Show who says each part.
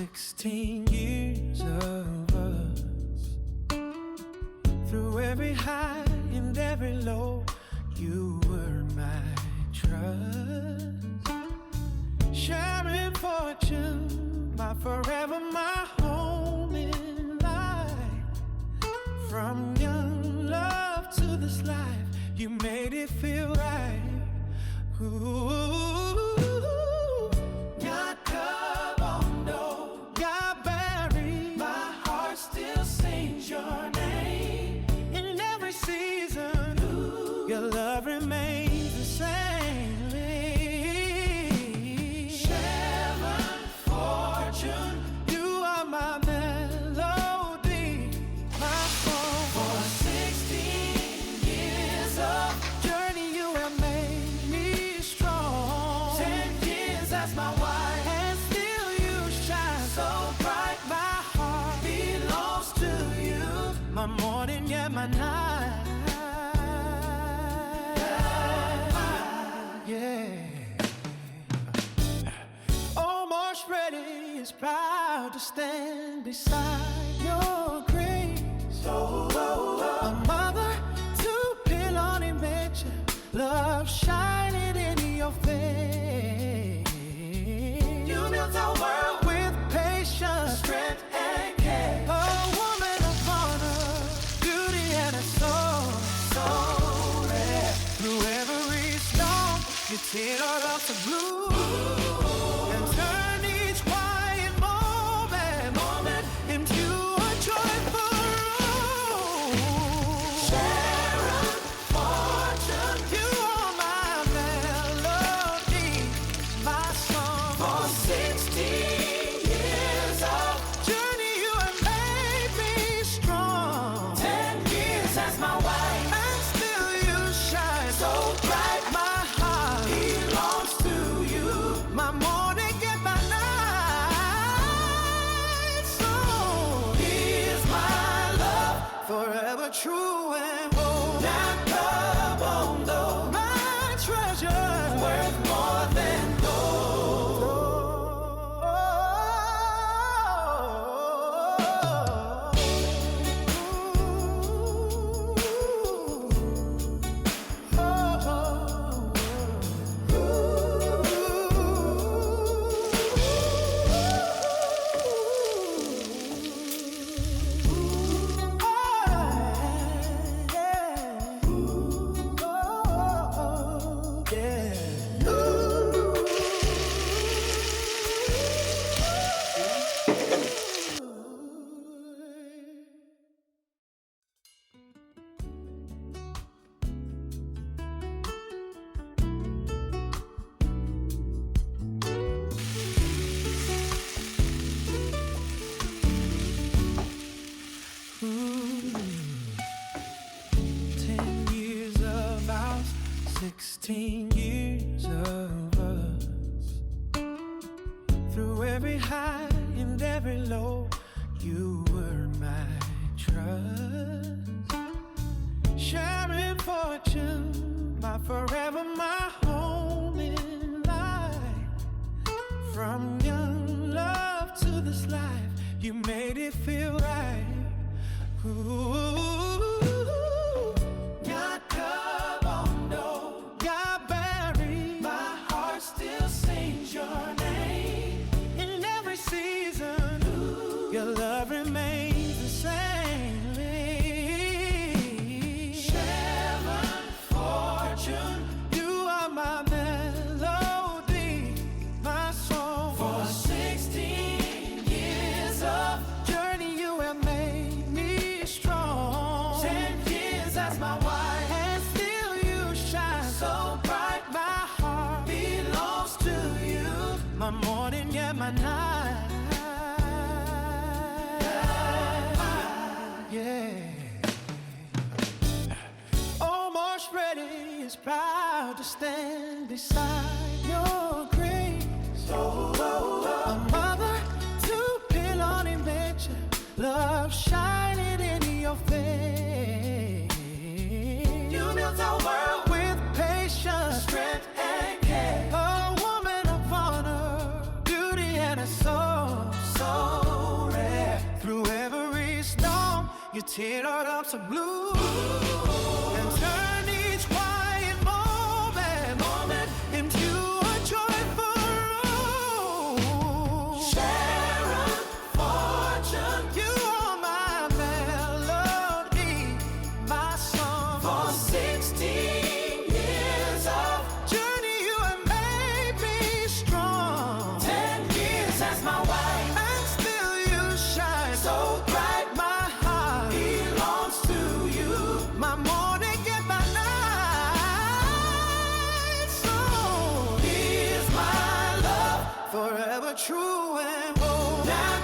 Speaker 1: 16 years of us. Through every high and every low, you were my trust. Sharing fortune, my forever, my home in life. From young love to this life, you made it feel right. Ooh. Your name in every season, your love remains the same. Sharon Fortune, you are my melody, my song. For 16 years of journey, you have made me strong. 10 years as my wife, and still you shine so bright. My heart belongs to you. My morning, yeah, my night, yeah. Almost ready, is proud to stand beside your grace. A mother to pin on image, love shining in your face. You built a world with patience, strength, and care. You tear off the blue and turn each quiet moment into a joyful room. Sharon Fortune, you are my melody, my song. For 16 years of journey, you have made me strong. 10 years as my wife, and still you shine so bright. My morning and my night, so here's my love, forever true and bold. Nakabondo, my treasure, worth more than gold. Years of us. Through every high and every low, you were my trust. Sharing fortune, my forever, my home in life. From young love to this life, you made it feel right. Ooh. Your name in every season, your love remains the same. Sharon Fortune, you are my melody, my song. For 16 years of journey, you have made me strong. 10 years as my wife, and still you shine so bright. My heart belongs to you. My morning, yeah, my night, yeah. Almost ready, is proud to stand beside your grace. A mother to pin on image, love shining in your face. You built a world with patience, strength, and care. A woman of honor, beauty, and a soul. teardrops of blue, and turn each quiet moment into a joyful room. Sharon Fortune, you are my melody, my song. For 16 years of journey, you have made me strong. 10 years as my wife, and still you shine so bright. My heart belongs to you, my morning and my night. So here's my love, forever true and whole. Now